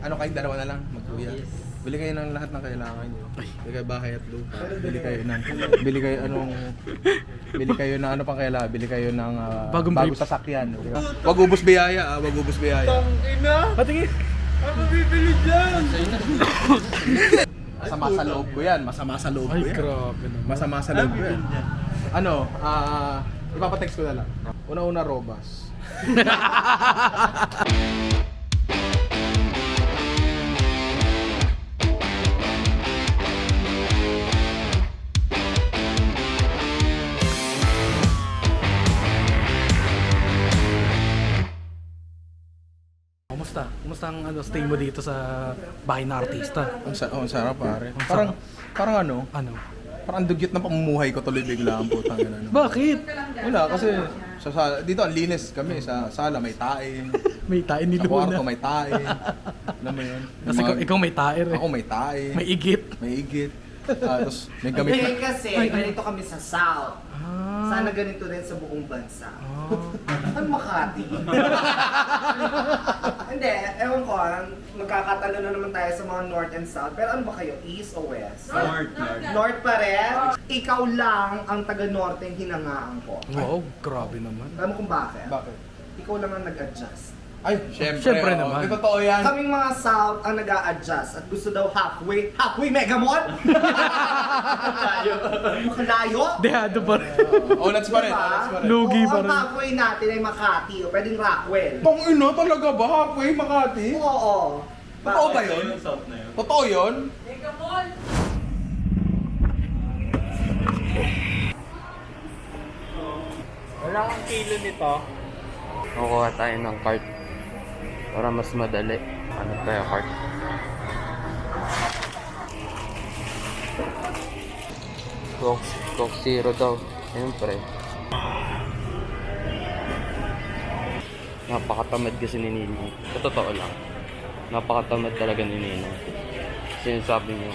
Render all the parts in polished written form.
Ano kayo, dalawa na lang, magkuya. Yes. Bili kayo ng lahat ng kailangan nyo. Bili kayo bahay at lupa. Bili kayo ng ano pang kailangan. Bili kayo ng Bagong bagong brief. sasakyan. Wag ubos biyaya, wag ubos biyaya. Ina! Patingin. Ano bibili dyan? Masama sa loob ko yan. Masama sa loob ko Ay, yan. grabe naman. Masama sa loob ko yan. Ano, ipapatext ko na lang. Una-una, Robas. Kumusta? Kumusta ang stay mo dito sa bahay na artista? Ang sarap pare. Parang ano, Ano? parang dugyot ng pamumuhay ko tuloy bigla ang putang ina. Bakit? Wala kasi sa sala, dito ang linis kami sa sala may tae. May tae ni Sa kwarto Luna. may tae. Alam mo yun? Kasi ikaw may tae rin. Ako may tae. May igit. May igit. Tapos may gamit Hindi na. kasi, ganito kami sa South. Ah. Sana ganito rin sa buong bansa. Ano Makati? Hindi, ewan ko, magkakatalo na naman tayo sa mga North and South. Pero ano ba kayo? East o West? North. North pa rin? Ikaw lang ang taga-North yung hinangaan ko. Wow, grabe naman. Alam mo kung bakit? Bakit? Ikaw lang ang nag-adjust. Ay, syempre. Syempre oo. naman. Di totoo yan. Kaming mga South ang nag-a-adjust at gusto daw halfway Megamon? Makalayo? Dehado pa rin. Olats pa rin. Diba? Olats pa rin. Lugi Oo, pa ang rin. halfway natin ay Makati o pwedeng Rockwell. Tong ino talaga ba? Halfway Makati? Oo. Totoo ba yun? South na yun. Totoo yun? Wala kang kilo nito. Kukuha tayo ng cart para mas madali. Ano tayo cart? Coke Zero daw. Siyempre. Napakatamad kasi ni Ninong. Sa totoo lang. Napakatamad talaga ni Ninong. Sinasabi niyo,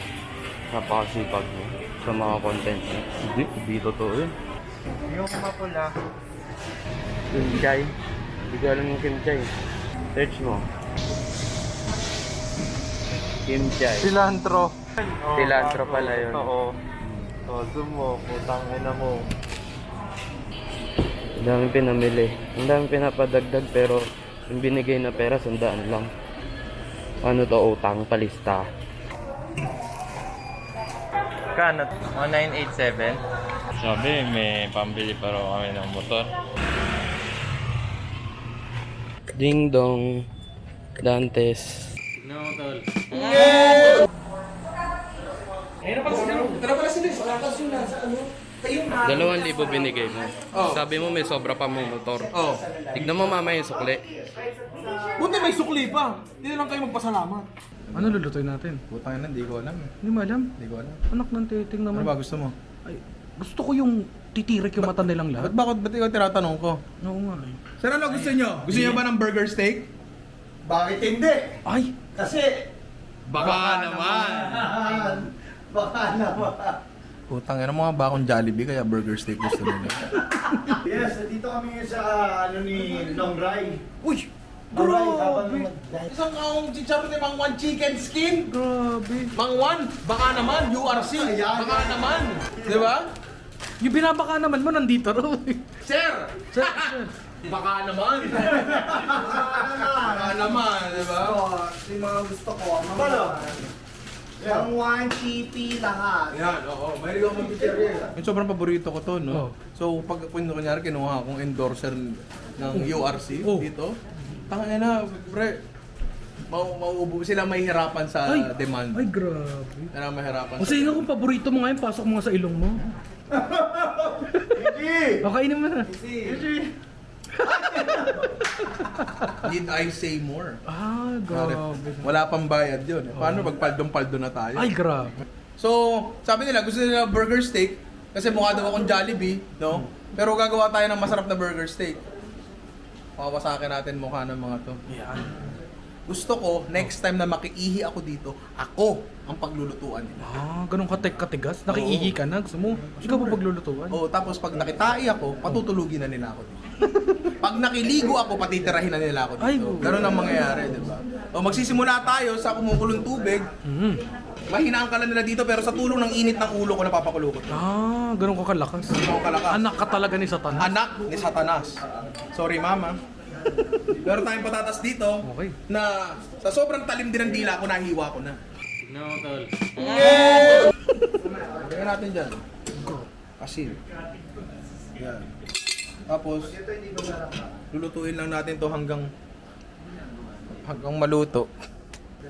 napakasipag niyo sa mga content niya. Hindi totoo yun. Yung mapula. Kim Chai. Hindi ko alam yung Kim Chai. Search mo. Kim Chai. Cilantro. Cilantro pala yun. Oo. Todo mo, putang ina mo. Ang daming pinamili. Ang daming pinapadagdag pero yung binigay na pera, 100 lang. Ano to? Utang, palista. Kano? 1987. Sabi, may pambili pa raw kami ng motor. Ding dong. Dantes. No, tol. Tara pala sila. Wala ka sila sa ano. 2,000 binigay mo. Oh. Sabi mo may sobra pa mong motor. Oh. Tignan mo mamaya yung sukli. Buti may sukli pa. Hindi na lang kayo magpasalamat. Ano lulutuin natin? Putang ina, hindi ko alam eh. Hindi mo alam. Hindi ko alam. Anak ng titing Ano naman. ba gusto mo? Ay, gusto ko yung titirik yung mata nilang lahat. Ba't ikaw tinatanong ko? Oo nga eh. Sir, ano gusto nyo? Gusto nyo ba ng burger steak? Bakit hindi? Ay! Kasi, Baka naman. baka naman. Putang ina, mga bakong Jollibee kaya burger steak gusto nila. Yes, dito kami sa ano ni Long Rai. Uy! Grabe! Isang kaong chicharon ni Mang Wan chicken skin? Grabe. Mang Wan, baka naman, URC, baka naman. Di ba? Yung binabaka naman mo nandito raw eh. Sir! Sir, sir. Baka naman. Baka naman, di ba? Yung mga gusto ko, mga Mang Wan, chippy, lahat. Yan, oo. May ako mag-picture Yung sobrang paborito ko to, no? Oh. So, pag kunyari kinuha akong endorser ng URC Oh. dito, tangin na, pre, mauubo sila mahihirapan sa demand. Ay, grabe. Sila mahihirapan O sige nga kung paborito mo ngayon, pasok mo nga sa ilong mo. Hindi! O kainin mo na. Need I say more? Ah, grabe. Wala pang bayad yun. Paano pag paldong-paldo na tayo? Ay, grabe. So, sabi nila, gusto nila burger steak kasi mukha daw akong Jollibee, no? Pero gagawa tayo ng masarap na burger steak. Pawasakin natin mukha ng mga to. Yan. Gusto ko, next time na makiihi ako dito, ako ang paglulutuan nila. Ah, ganun katigas. Nakiihi ka na. Gusto mo, ikaw pa paglulutuan. Oo, tapos pag nakitai ako, patutulugin na nila ako dito. Pag nakiligo ako, patitirahin na nila ako Ay, dito. Ganun ang mangyayari, di ba? O magsisimula tayo sa kumukulong tubig. Mahinaan ka lang nila dito pero sa tulong ng init ng ulo ko napapakulo ko. Ganun ka kalakas. Ako kalakas. Anak ka talaga ni Satanas. Anak ni Satanas. Sorry, mama. Meron tayong patatas dito Okay. na sa sobrang talim din ng dila ko, nahiwa ko na. No, tol. Lagyan natin dyan. Asin. Yan. Tapos, lulutuin lang natin to hanggang maluto.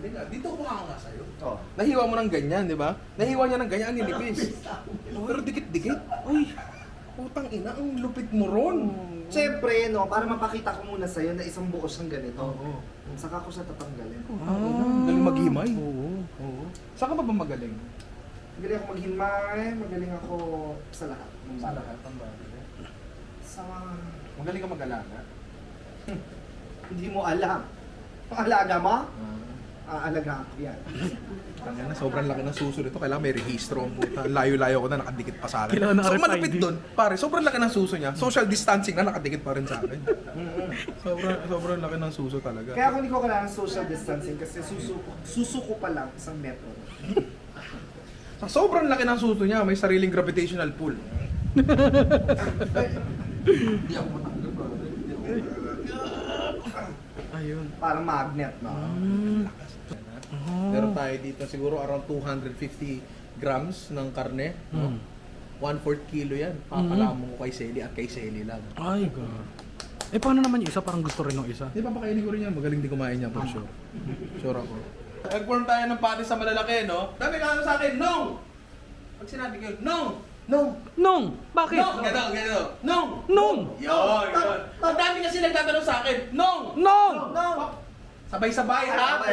Dito ko nga sa'yo. Oh. Nahiwa mo ng ganyan, di ba? Nahiwa niya ng ganyan, ang nilipis. Pero dikit-dikit. Ay, putang ina, ang lupit mo ron. Siyempre, no, para mapakita ko muna sa'yo na isang buo siyang ganito. Oo. Saka ko siya tatanggalin. Galing maghimay. Oo. Saan ka ba magaling? Magaling ako maghimay, magaling ako sa lahat. Sa lahat ng bagay. Sa Magaling ka mag-alaga. hindi mo alam. Ang alaga mo? Aalagaan ko yan. Tangina, sobrang laki ng suso nito. Kailangan may rehistro. Puta, layo-layo ko na, nakadikit pa sa akin. Kailangan ng So RFID. malapit doon, pare, sobrang laki ng suso niya. Social distancing na, nakadikit pa rin sa akin. sobrang laki ng suso talaga. Kaya ako hindi ko kailangan social distancing kasi suso ko pa lang isang metro. Sa sobrang laki ng suso niya, may sariling gravitational pull. Hindi ako matanggal, brother. Hindi ako matanggal. Ayun. Parang magnet, no? Meron tayo dito siguro around 250 grams ng karne. No? 1/4 kilo yan. Papalamon ko kay Selly at kay Selly lang. Ay, God. Eh, paano naman yung isa? Parang gusto rin ng isa. Di ba pakainin ko rin yan? Magaling di kumain yan for sure. Sure ako. Nag-form tayo ng patis sa malalaki, no? Dami ka sa akin, no! Pag sinabi ko, no! No! Nong! Bakit? No! Gano! No! Nong! Yun! Ang dami kasi nagtatanong sa akin, no! Nong! No! Sabay-sabay, ha?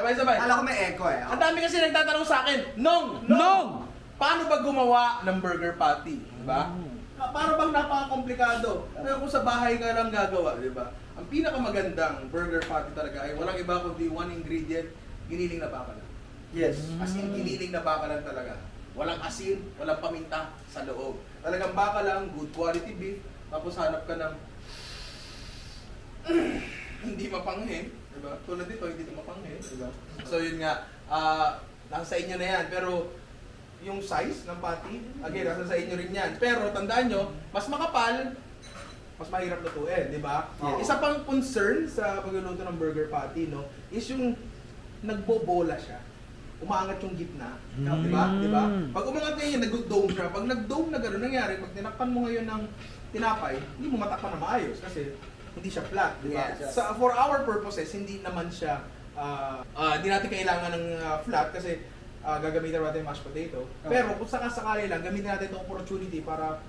Sabay-sabay. Alam ko may echo eh. Ang dami kasi nagtatanong sa akin, nong! Nong! Paano ba gumawa ng burger patty? Diba? Para bang napaka-komplikado. Pero kung sa bahay ka lang gagawa, di ba? Ang pinakamagandang burger patty talaga ay walang iba kundi one ingredient, giniling na baka lang. Yes. As in, giniling na baka lang talaga. Walang asin, walang paminta sa loob. Talagang baka lang, good quality beef, tapos hanap ka ng hindi mapanghe, di ba? Tulad dito, hindi ito mapanghe, di ba? So yun nga, nasa sa inyo na yan. Pero yung size ng patty, again, nasa sa inyo rin yan. Pero tandaan nyo, mas makapal, mas mahirap lutuin, di ba? Oo. Isa pang concern sa pagluluto ng burger patty, no, is yung nagbobola siya. Umaangat yung gitna, di ba? Di ba? Pag umangat ngayon, nag-dome siya. Pag nag-dome na gano'n nangyari, pag tinakpan mo ngayon ng tinapay, hindi mo matakpan na maayos kasi hindi siya flat, di ba? Yes. For our purposes, hindi naman siya, hindi natin kailangan ng flat kasi gagamitin natin yung mashed potato. Pero kung sakasakali lang, gamitin natin itong opportunity para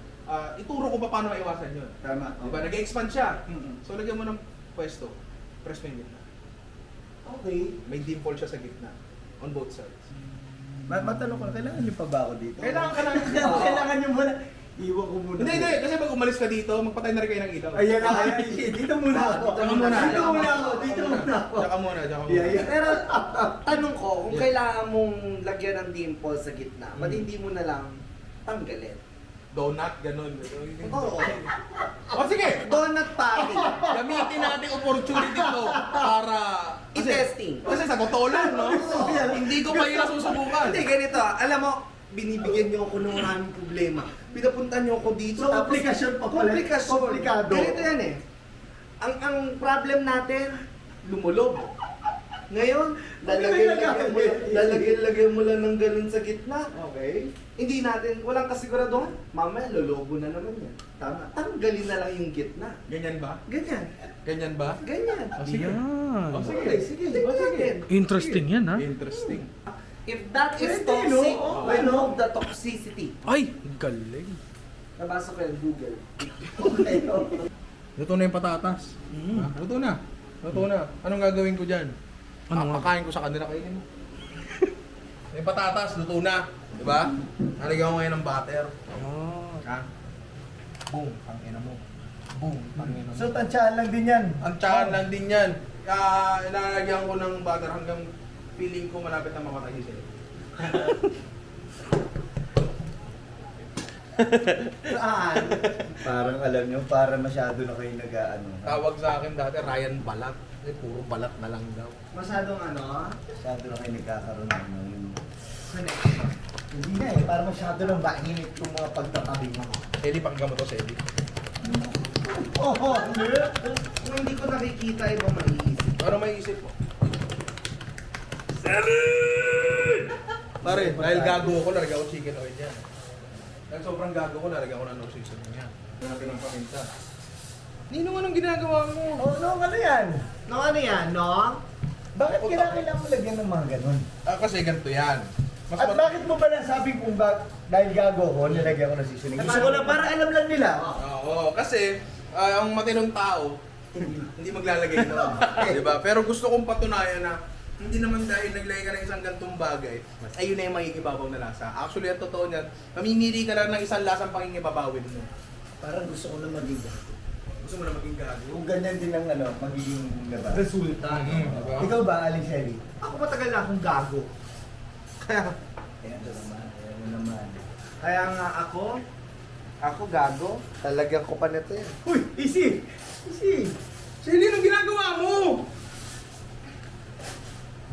ituro ko pa paano maiwasan yun. Tama. Di ba? Nag-expand siya. So, lagyan mo ng pwesto. Press mo yung gitna. Okay. May dimple siya sa gitna. On both sides. Matanong ko na, kailangan niyo pa ba ako dito? Kailangan ka lang. Kailangan niyo muna. Iwan ko muna. Hindi. Kasi pag umalis ka dito, magpatay na rin kayo ng ilaw. Ayan na, ayan. Dito muna ako. Tsaka muna. Dito muna ako. Dito muna ako. Tsaka muna. Yeah, yeah. Pero tanong ko, kung kailangan mong lagyan ng dimple sa gitna, ba't hindi mo na lang tanggalin? Donut, ganun. Oo. O sige! Donut patty. Gamitin natin opportunity to para I-testing. Kasi sa totoo lang, no? Hindi ko pa yun nasusubukan. Hindi, ganito. Alam mo, binibigyan niyo ako ng maraming problema. Pinapunta niyo ako dito. So, komplikasyon pa pala. Komplikasyon. Komplikado. Ganito yan eh. Ang problem natin, lumulob. Ngayon, lalagyan mo lang ng ganun sa gitna. Okay. Hindi natin, walang kasiguraduhan. Mamaya, lolobo na naman yan. Tama. Tanggalin na lang yung gitna. Ganyan ba? Ganyan. Ganyan ba? Ganyan. O sige. Yan. O sige. Sige, O sige. Interesting yan, ha? Interesting. If that is Pwede, no? toxic, Oo, remove the toxicity. Ay, galing. Nabasa ko yung Google. Okay. Luto na yung patatas. Luto na. Luto na. Anong gagawin ko dyan? Ano nga? Papakain ko sa kanila, kainin mo. Yung patatas, luto na. Diba? Nalagyan ko ngayon ng butter. Ha? Boom, tangina mo. Boom, tangina mo. So, tansyahan lang din yan. Ang tsahan lang din yan. Ilalagyan ko ng butter hanggang feeling ko malapit na mamatay si Sel. Saan? Parang alam nyo, para masyado na kayo nag-ano. Tawag sa akin dati, Ryan Balat. Puro balat na lang daw. Masyadong ano? Masyado na kayo nagkakaroon ng... Connection. Hindi na eh, para masyado nang mainit yung mga pagtatabi mo. Eli, pakinggan mo to, Seli. Oo, Kung hindi ko nakikita, iba maiisip. Ano may isip mo? Pare, dahil gago ako, lalagyan ko chicken oil yan. Dahil sobrang gago ko, lalagyan ko ng no seasoning yan. Lalagyan ng paminta. Ninong, anong ginagawa mo? Oh, no, ano yan? No, ano yan, no? Bakit kailangan mo lagyan ng mga ganun? Kasi ganito yan. Mas At bakit mo ba nasabi kung dahil gago ko, nilagyan ko ng seasoning? Gusto ko na para alam lang nila. Oo, kasi ang matinong tao, hindi maglalagay nun. Diba? Pero gusto kong patunayan na hindi naman dahil naglagay ka ng isang gantong bagay, ayun na yung magigibabaw na lasa. Actually, ang totoo niyan, mamimili ka lang ng isang lasang pangingibabawin mo. Parang gusto ko na maging gago. Gusto mo na maging gago? Kung ganyan din ang magiging Resulta. Diba? Ikaw ba, Aling Shelly? Ako matagal na akong gago. Kaya, Ayan na naman. kaya nga ako gago, talagyan ko pa nito yan. Uy, easy! Easy! Sili, anong ginagawa mo?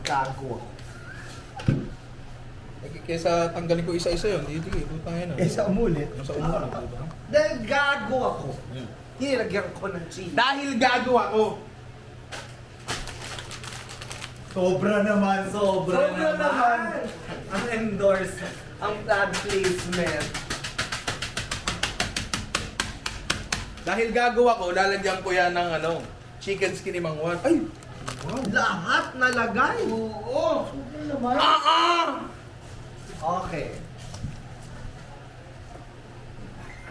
Gago ako. Kesa tanggalin ko isa-isa yun, hindi, putang yan. Kesa umulit. Sa umulan, diba? Dahil gago ako, nilagyan ko ng cheese. Dahil gago ako. Sobra naman, Sobra naman. Ang endorse, ang ad placement. Dahil gago ako, lalagyan ko yan ng chicken skin ni Mang Juan. Ay! Lahat nalagay. Oo! Sobra naman. Okay.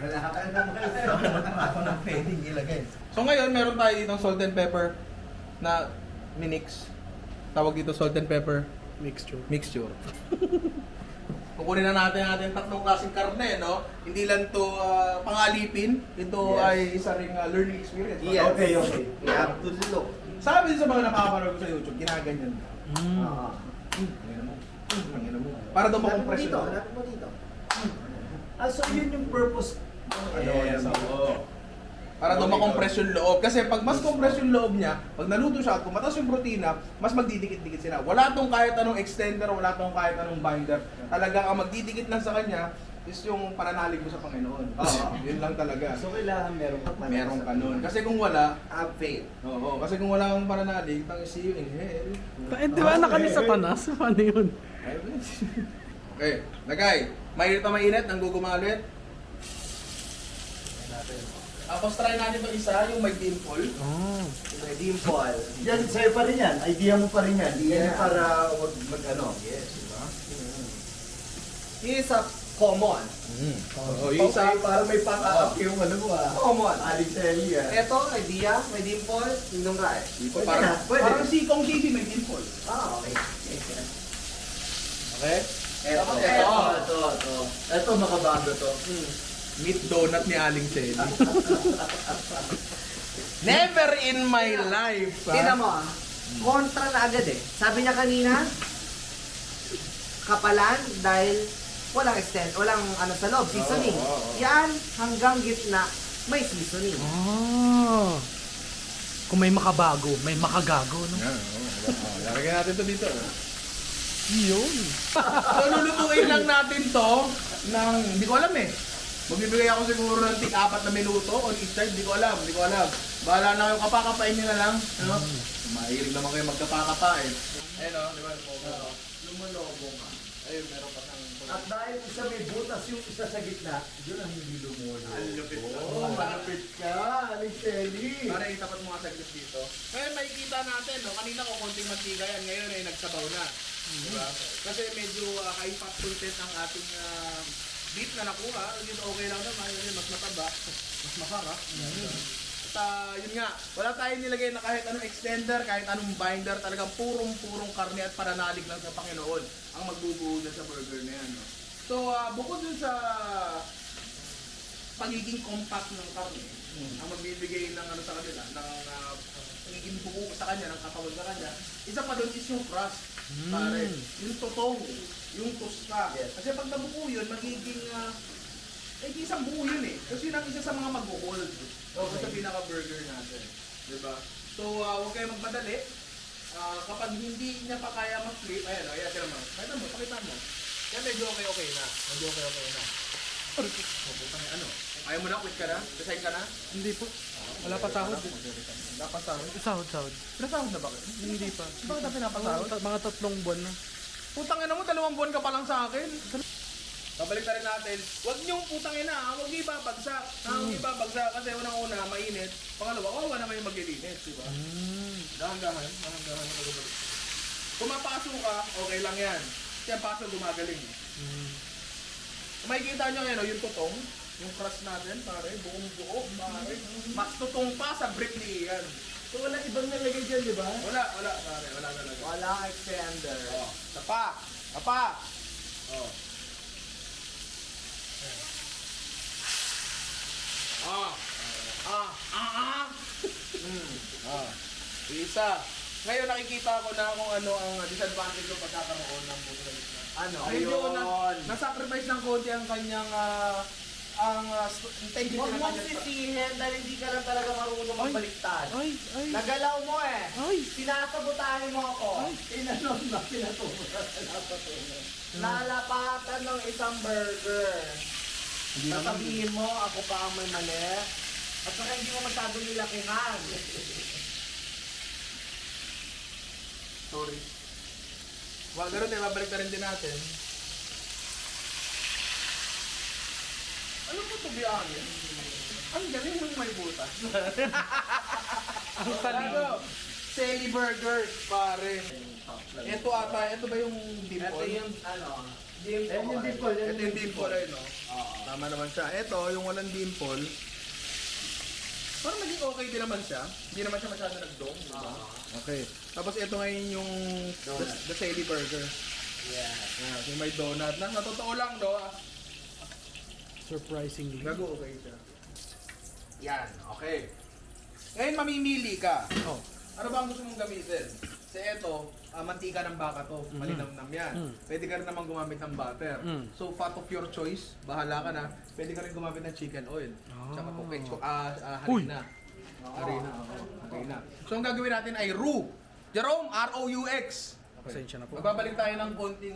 Wala ka naman. Ako na pwedeng ilagay. So ngayon, meron tayo ditong salt and pepper na minix. Tawag dito salt and pepper mixture. Kukunin na natin ating tatlong klaseng karne, no? Hindi lang to pangalipin. Ito Yes. ay isa ring learning experience. Yes. Okay, okay. We have to look. Sabi sa mga nakakapanood ko sa YouTube, ginaganyan. Ah. Tangina mo. Tangina mo. Para daw makompress Dito, yun. hanapin mo dito. So yun yung purpose Yes, oo. Para daw makompress yung loob. Kasi pag mas compress yung loob niya, pag naluto siya at kumatas yung protina, mas magdidikit-dikit sila. Wala tong kahit anong extender, wala tong kahit anong binder. Talagang ang magdidikit lang sa kanya is yung pananalig mo sa Panginoon. Yun lang talaga. So kailangan meron ka Meron ka nun. Kasi kung wala, Have faith. oo. Kasi kung wala kang pananalig, tang see you in hell. Eh, di ba anak ni Satanas? Paano yun? Okay, lagay. Mainit na mainit, nang gugumalit. Tapos try natin itong isa, yung may dimple. Oh. May dimple. Yan, sa'yo pa rin yan. Idea mo pa rin yan. Yan Yeah. para wag mag-ano. Yes, diba? Is a common. Oo, yung isa, Okay, para may pack-up yung ano mo Common. Aling Shelly Ito, idea, may dimple, yung right. Pwede parang, na, pwede. parang sikong TV may dimple. Ah, okay. Okay? Ito, Ito. Ito, makabago to. Meat donut ni Aling Shelly. Never in my life, Tingnan mo, kontra na agad eh. Sabi niya kanina, kapalan dahil walang walang ano sa loob, seasoning. Oo. Yan, hanggang gitna, may seasoning. Ah. Kung may makabago, may makagago, no? Lagyan natin to dito. Yun. So, lulutuin lang natin to ng, hindi ko alam eh. Magbibigay ako siguro ng tig-4 na minuto on each side, hindi ko alam. Bahala na kayo, kapakapain nyo na lang. Ano? Mahilig naman kayo magkapakapain. Ayun o, di ba? Lumulobo nga. Ayun, meron pa ng... At dahil isa may butas yung isa sa gitna, yun ang hindi lumulo. Ang lupit na. Malapit ka, Aling Shelly. Para itapat mo nga saglit dito. Ngayon makikita natin, no? Kanina ko konting mantika yan, ngayon ay nagsabaw na. Diba? Kasi medyo high fat content ang ating beef na nakuha. Yun okay lang naman, yun mas mataba, mas masarap. At yun nga, wala tayong nilagay na kahit anong extender, kahit anong binder, talagang purong-purong karne at pananalig lang sa Panginoon ang magbubuo dyan sa burger na yan. No? So, bukod dun sa pagiging compact ng karne, ang magbibigay ng ano sa kanila, ng pagiging buo sa kanya, ng katawan sa kanya, isa pa doon is yung crust. Pare, yung totong, yung tosta. Kasi pag nabuo yun, magiging Eh, di isang buo yun eh. Kasi yun ang isa sa mga mag-hold. Okay. Sa pinaka-burger natin. Diba? So, huwag kayo magmadali. Kapag hindi niya pa kaya mag-flip, ayan, ayan, tira mo. Pakita mo. Yan, medyo okay na. Medyo okay na. Putang ano? Ayaw mo na, quit ka na? Resign ka na? Hindi po. Wala pa sahod. Wala pa sahod. Sahod. Pinasahod na ba kayo? Hindi pa. Bakit na pinapasahod? Mga 3 buwan na. Putang ina mo, 2 buwan ka pa lang sa akin. Babalik na rin natin. Huwag niyong putang ina, huwag niyo ibabagsak. Huwag niyo ibabagsak kasi unang-una, mainit. Pangalawa, kawawa naman yung maglilinis, di ba? Dahan-dahan na magbalik. Kung mapasok ka, okay lang yan. Kaya pasok gumagaling. Makikita nyo yan, yung tutong, yung crush natin, pare, buong buo, pare. Mas tutong pa sa brick ni Ian. So wala ibang nalagay dyan, di ba? Wala, pare, wala talaga. Wala extender. Oh, tapa. Oh. Isa. Ngayon nakikita ko na kung ano ang disadvantage ng pagkakaroon ng buto na gitna. Ano? Medyo Ayun. na-sacrifice ng konti ang kanyang integrity Huwag ng mong kanyang sisihin dahil hindi ka lang talaga marunong magbaliktad. Ay. Nagalaw mo eh. Ay. Sinasabotahe mo ako. Inanon na, pinatubo na pinapatubo. Nalapatan ng isang burger. Sasabihin mo, ako pa ang may mali. At saka hindi mo masyado nilakihan. Sorry. Wag ganun din, babalik na rin din natin. Ano po ito biyangin? Ang galing mong may butas. Ang talino. Selly Burgers, pare. Ito ata, ito ba yung dimple? Ito yung ano, Yan yung dimple, Ito yung dimple ay no? Tama naman siya. Ito, yung walang dimple. Parang naging okay din naman siya. Hindi naman siya masyado nag-dome, di ba? Okay. Tapos ito ngayon yung the Selly Burger. Yeah. Yung may donut. Na totoo lang, do. Surprisingly. Gago okay siya. Yan, okay. Ngayon mamimili ka. Oh. Ano ba ang gusto mong gamitin? Kasi ito, mantika ng baka to, malinamnam yan. Pwede ka rin naman gumamit ng butter. So, fat of your choice, bahala ka na. Pwede ka rin gumamit ng chicken oil. Tsaka harina. Harina. So, ang gagawin natin ay roux. Jerome, R-O-U-X. Pasensya na po. Magbabalik tayo ng konting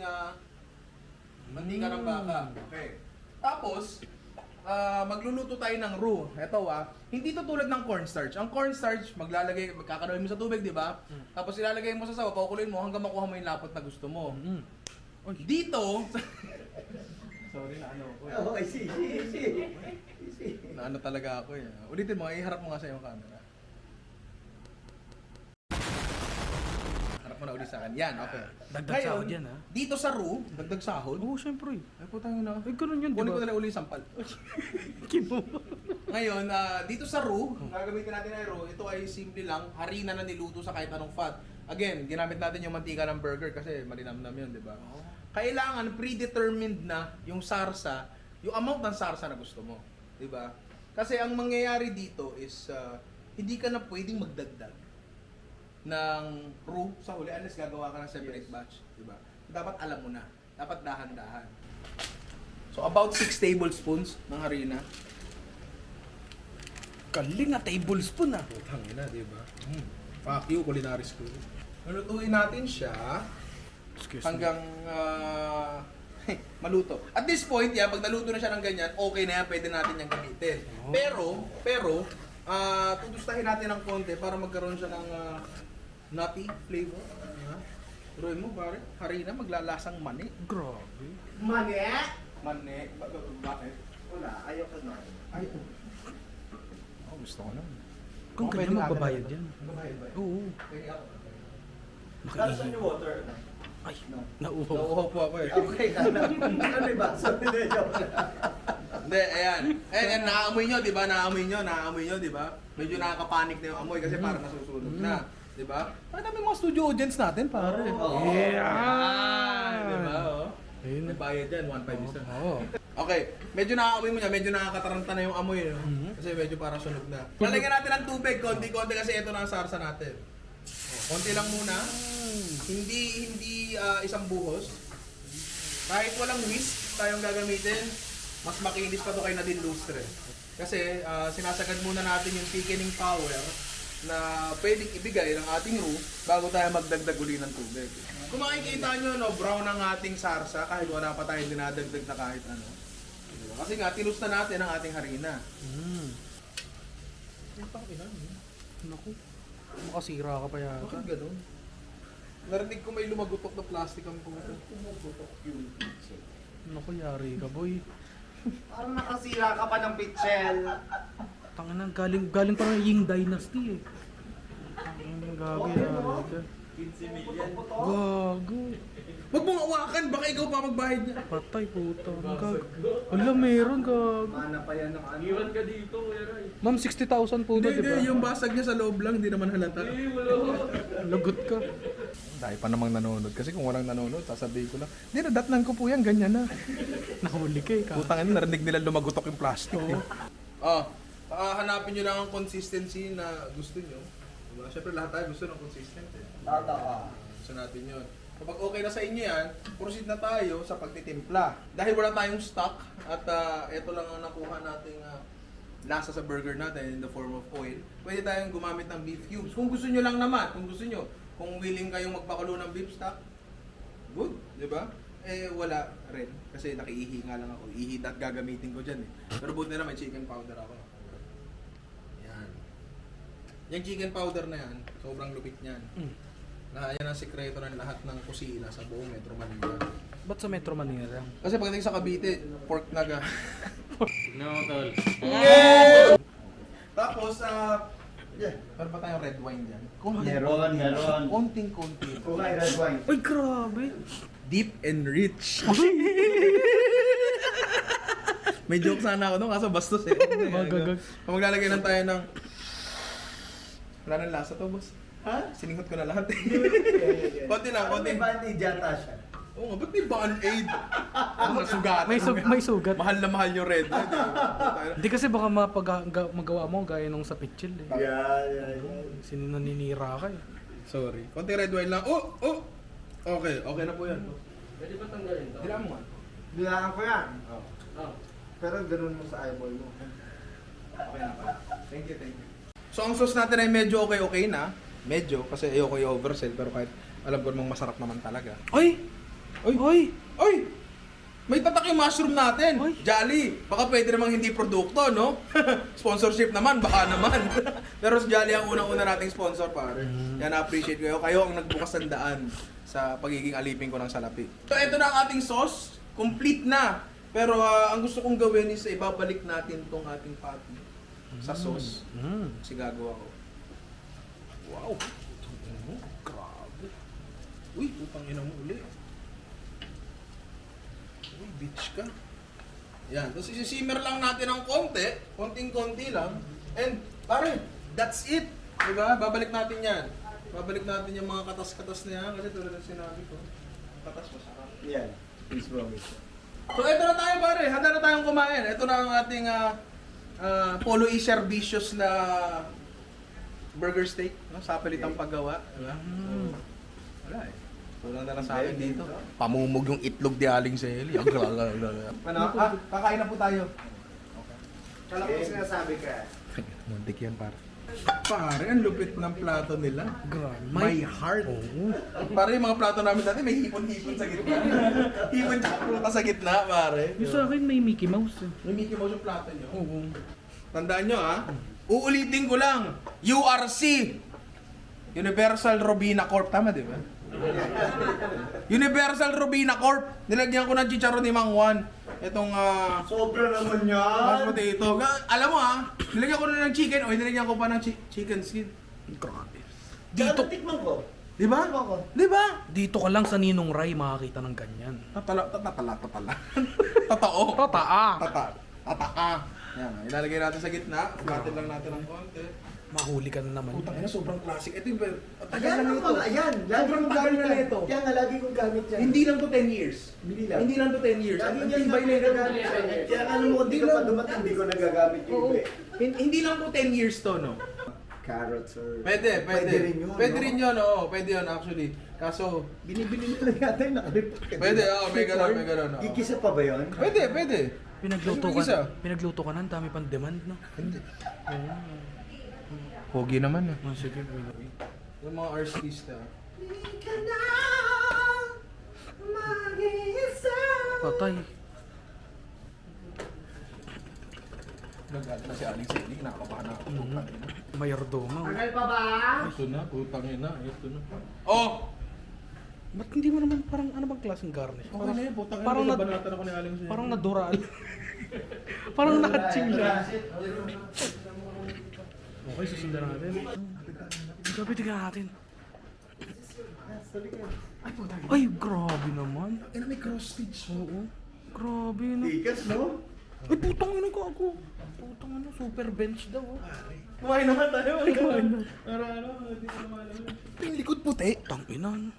mantika ng baka. Okay. Tapos, magluluto tayo ng roux. Ito hindi to tulad ng cornstarch. Ang cornstarch, magkakaroon mo sa tubig, di ba? Tapos ilalagay mo sa sabaw, pakukuloyin mo hanggang makuha mo yung lapot na gusto mo. Dito, sorry na ano ko eh. Oh, I see. Na ano talaga ako eh. Ulitin mo, iharap mo nga sa iyong camera. Harap mo na ulit sa akin. Yan, okay. Dagdag sahod yan, ha? Dito sa roux, dagdag sahod. Oo, syempre. Ay, putang ina. Ay, ganun yun, di Kunin ko ba? na lang uli yung sampal. Ngayon, dito sa roux, gagamitin natin ay roux, ito ay simple lang, harina na niluto sa kahit anong fat. Again, ginamit natin yung mantika ng burger kasi malinamnam yun, di ba? Kailangan predetermined na yung sarsa, yung amount ng sarsa na gusto mo, di ba? Kasi ang mangyayari dito is hindi ka na pwedeng magdagdag ng roux sa huli unless gagawa ka ng separate batch, di ba? Dapat alam mo na, dapat dahan-dahan. So about 6 tablespoons ng harina. Galing na tablespoon ah. Putang ina, di ba? Fuck you, culinary school. Lulutuin natin siya Excuse hanggang maluto. At this point, pag naluto na siya ng ganyan, okay na yan, pwede natin yung gamitin. Pero, tutustahin natin ng konti para magkaroon siya ng nutty flavor. Turuin mo, pare. Harina, maglalasang mani. Grabe. Mani? Mani? Bakit? Wala, ayaw ko na. Ay, gusto ko na. Kung Okay, ganyan pwede magbabayad agad. yan. Magbabayad ba? Oo. Pwede ako. Nakaihi. yung water? Ay, nauuhaw. Nauuhaw po ako eh. Okay ka na. Ano yung baso? Hindi, joke lang. Hindi, ayan. Ayan, naaamoy nyo, di ba? Naaamoy nyo, di ba? Medyo nakakapanik na yung amoy kasi parang nasusunog na. Di ba? Parang dami mga studio audience natin, pare. Yeah! Di ba? Oh. Ayun. May bayad yan, 1.5 isa. Oo. Okay, medyo nakaamoy mo niya, medyo nakakataranta na yung amoy. No? Kasi medyo parang sunog na. Lalagyan natin ng tubig, konti-konti kasi ito na ang sarsa natin. Konti lang muna. Hindi isang buhos. Kahit walang whisk tayong gagamitin. mas makinis pa to kay Nadine Lustre. Kasi sinasagad muna natin yung thickening power na pwedeng ibigay ng ating roux bago tayo magdagdag uli ng tubig. Kung makikita nyo, no, brown ang ating sarsa kahit wala pa tayong dinadagdag na kahit ano. Diba? Kasi nga, tinusta natin ang ating harina. Naku. Makasira ka pa yata. Bakit ganun? Narinig ko may lumagutok na plastic ang puto. Naku, yari ka boy. Parang nakasira ka pa ng pitchel. Tangan galing pa ng Ying Dynasty eh. Ang gago, yari ka. 15 million. Gago. Huwag mong hawakan, baka ikaw pa magbayad niya. Patay puta. Ang gago. Wala, meron gago. Mana pa yan ng ano. Iwan ka dito, Kuya Ray. Ma'am, 60,000 po Hindi, di ba? yung basag niya sa loob lang, hindi naman halata. Lagot ka. Dahil pa namang nanonood. Kasi kung walang nanonood, sasabihin ko lang, hindi, nadatnan ko po yan, ganyan na. Nahuli ka eh. Putang ina, narinig nila lumagutok yung plastic. Hanapin nyo lang ang consistency na gusto nyo. Diba? Siyempre lahat tayo gusto ng consistent eh. Gusto natin yun. Kapag okay na sa inyo yan, proceed na tayo sa pagtitimpla. Dahil wala tayong stock at ito lang ang nakuha nating lasa sa burger natin in the form of oil, pwede tayong gumamit ng beef cubes. Kung gusto nyo lang naman, kung willing kayong magpakulo ng beef stock, good, di ba? Eh, wala rin. Kasi nakiihi nga lang ako. Ihi at gagamitin ko dyan eh. Pero buti na may chicken powder ako. Yan. Yung chicken powder na yan, sobrang lupit niyan. Na yan ang sikreto ng lahat ng kusina sa buong Metro Manila. Ba't sa Metro Manila? Kasi pagdating sa Cavite, pork naga. No, tol. Tapos, meron pa tayong red wine dyan. Meron. Konting-konti. Kung may red wine. Ay, grabe. Deep and rich. May joke sana ako doon, kaso bastos eh. Magagag. Maglalagay lang tayo ng... Wala nang lasa to, boss. Ha? Siningot ko na lahat eh. Konti lang, konti. May bandage yata siya. Oo nga, ba't may Band-Aid? Ano, sugat. May sugat. Mahal na mahal yung red. Hindi kasi baka magawa mo gaya nung sa pitchel eh. Yeah. Naninira ka eh. Sorry. Konti red wine lang. Oh! Okay na po yan. Pwede ba tanggalin to? Kailangan mo nga. Bilangan ko yan. Oh. Pero ganun mo sa eyeball mo. Okay na pala. Thank you. So ang sauce natin ay medyo okay na. Medyo, kasi ayoko i-oversell. Pero kahit alam ko namang masarap naman talaga. Ay! Ay! May tatak yung mushroom natin. Ay. Jolly. Baka pwede namang hindi produkto, no? Sponsorship naman, baka naman. Pero Jolly ang unang-una nating sponsor, pare. Yan, na-appreciate ko. Kayo ang nagbukas ng daan sa pagiging alipin ko ng salapi. So, ito na ang ating sauce. Complete na. Pero ang gusto kong gawin is ibabalik natin tong ating patty sa sauce. Kasi gagawa ko. Wow! Grabe. Uy, putang ina mo uli. Uy, bitch ka. Yan. Tapos isi-simmer lang natin ng konti. Konting-konti lang. And, pare, that's it. Diba? Babalik natin yan. Babalik natin yung mga katas-katas na yan. Kasi tulad ng sinabi ko, katas masarap. Yan. Please promise. So, eto na tayo pare. Handa na tayong kumain. Ito na ang ating Polo E. Servicios na burger steak. No? Sapalit ang paggawa. Diba? So, wala eh. Kulang na lang sa akin dito. Pamumog yung itlog di Aling Seli. Ano? Kakain na po tayo. Kala ko sinasabi ka. Muntik yan pare. Pare, ang lupit ng plato nila. Grabe. My heart. Pare, yung mga plato namin dati may hipon-hipon sa gitna. Hipon tsaka prutas sa gitna, pare. Yung sa akin may Mickey Mouse eh. May Mickey Mouse yung plato nyo. Oo. Tandaan nyo uulitin ko lang. URC. Universal Robina Corp. Tama di ba? Universal Robina Corp. Nilagyan ko ng chicharon ni Mang Juan. Itong Sobra naman yan. mashed potato. Alam mo nilagyan ko na ng chicken oil, nilagyan ko pa ng chicken skin. Grabe. Dito. Tikman ko. Di ba? Tikman ko. Di ba? Dito ka lang sa Ninong Ray makakita ng ganyan. Tatala. Tatao. Tataa. Tataka. Yan, ilalagay natin sa gitna. Flatten lang natin ng konti. Mahuli ka na naman. Putang ina, sobrang classic. Ito yung tagal Ayan lang ang ito. mga, ayan. Lagi Sobrang kong tagal gamit na yan. ito. Kaya nga lagi kong gamit yan. Hindi lang to 10 years. Hindi lang. Hindi lang to 10 years. Lagi Ang yan tibay na ito. Kaya alam mo, hindi ka pa dumating, hindi ko nagagamit yung Oo. iba eh. Hindi lang to 10 years to, no? Carrots or... Pwede rin yun. Pwede no? rin yun, oo. Pwede yun, actually. Kaso, Binibili nila yata yung nakareport. Pwede, may ganun. Oo. Gigisa pa ba yun? Pwede. Pinagluto ka na, ang dami pang demand, no? Hindi. Pogi naman Oh, sige. Yung mga artista. Patay. Nag-alit na si Alex Eli, kinakabahan na ako. Mayordoma. Tagal pa ba? Ito na, putang ina, ito na. Oh! Ba't hindi mo naman parang ano bang klaseng garnish? Okay na yun, putang ina, parang na- binabanatan ako ni Alex Eli. Parang nadural. Parang nakaching siya. Okay, susundan natin. Gabi, tingnan natin. Ay, grabe naman. Ina, may cross stitch. Oo. Grabe, no? Tikas, no? Ay, putang ina ko ako. Putang ina, super bench daw. Oh. Kumain naman tayo. Kumain na. Para ano, hindi ko naman alam. Yung likod puti. Tang ina, no?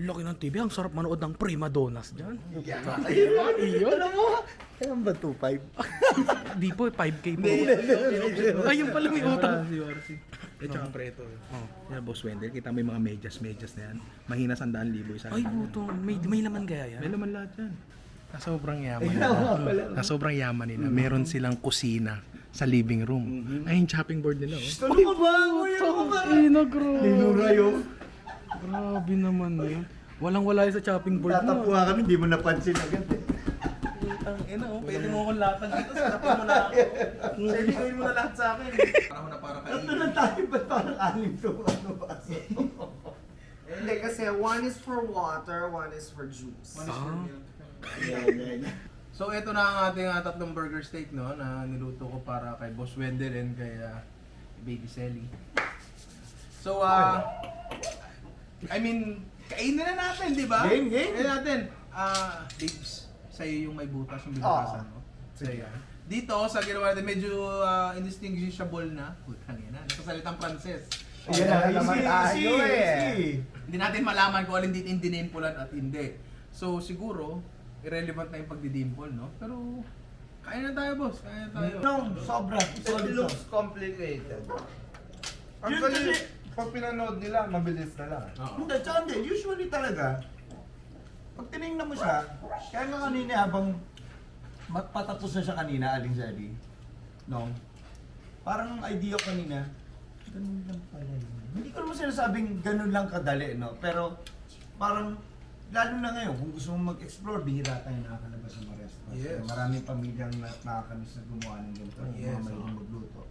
Laki ng TV. Ang sarap manood ng Prima Donnas dyan. Iyon. Alam mo? Kailan ba 2.5? Di po, 5K po. Ayun pala may utang. Si Orsi. Eh, tsaka preto. Oh. Yan, Boss Wendell, kita mo yung mga medyas na yan. Mahina 100,000 isa. Ay, puto. May laman kaya yan? May laman lahat yan. Sa sobrang yaman nila. Sa sobrang yaman nila, meron silang kusina sa living room. Ay, yung chopping board nila, oh. Ano ka ba? Ina, grabe. Ninura yun. Grabe naman yun. Walang-wala yun sa chopping board mo. Tatapuha kami, hindi mo napansin agad eh. Ang ina, oh. Pwede mo akong latan dito. Sarapin mo na ako. Pwede gawin mo na lahat sa akin. Para na para Tatlo na tayo, ba't parang anim to? Ano ba? Hindi, kasi one is for water, one is for juice. So ito na ang ating tatlong burger steak, no, na niluto ko para kay Boss Wendell and kay Baby Selly. So I mean, kainin na natin, di ba? Game. Kainin natin. Babes, sa'yo yung may butas, yung binutasan mo. Sa'yo yan. Dito, sa ginawa natin, medyo indistinguishable na. Putang ina, nasasalitang Pranses. Yan na, naman tayo eh. Hindi natin malaman kung alin dito yung dinimpulan at hindi. So siguro, irrelevant na yung pagdidimple, no? Pero, kaya na tayo, boss. Kaya na tayo. No, sobra. It looks complicated. Actually, pag pinanood nila, mabilis na lang. Oo. Hindi, tsaka hindi. Usually talaga, pag tinignan mo siya, kaya nga kanina habang patapos na siya kanina, Aling Zeddy, no? Parang ang idea ko kanina, ganun lang pala yun. Hindi ko naman sinasabing ganun lang kadali, no? Pero parang, lalo na ngayon, kung gusto mong mag-explore, bihira tayo nakakalabas ng mga restaurant. Yes. Maraming pamilyang nakakamiss na gumawa ng ganito, Yes, yung mga mahilig magluto.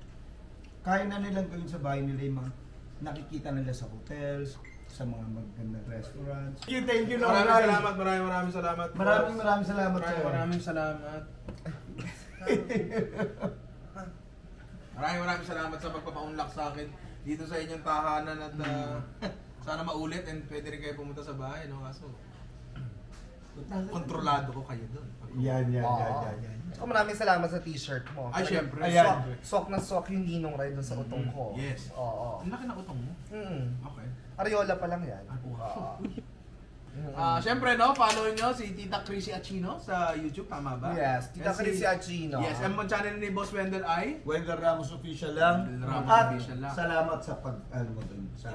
Kaya na nilang gawin sa bahay nila yung mga nakikita nila sa hotels, sa mga magandang restaurants. Thank you, Maraming salamat, maraming salamat. Maraming salamat sa'yo. Maraming salamat. Maraming salamat sa pagpapaunlak sa akin dito sa inyong tahanan at sana maulit and pwede rin kayo pumunta sa bahay, no? Kaso kontrolado ko kayo doon. Yan. So, maraming salamat sa t-shirt mo. Ay, syempre. Ayan. Swak na swak yung ninong ride dun sa utong ko. Yes. Oo. Ang laki na utong mo. Okay. Ariola pa lang yan. Wow. Syempre, no, follow nyo si Tita Chrissy Achino sa YouTube, tama ba? Yes, Tita And Chrissy Achino. Yes, and channel ni Boss Wendell ay? Wendell Ramos official lang. Wendell Ramos At official lang. salamat sa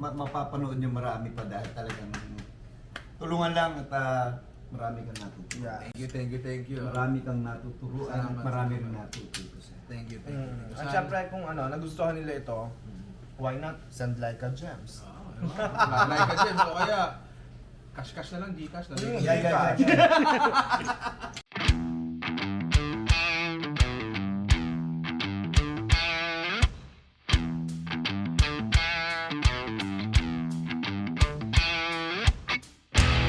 mapapanood niyo marami pa dahil talagang tulungan lang at marami kang natutunan. Yeah. Thank you. Marami kang natuturuan at Salamat. marami rin natututo sa'yo. Thank you. At syempre kung nagustuhan nila ito, why not send like a gems? Like ka dyan, so kaya cash na lang, Gcash na lang. Yeah.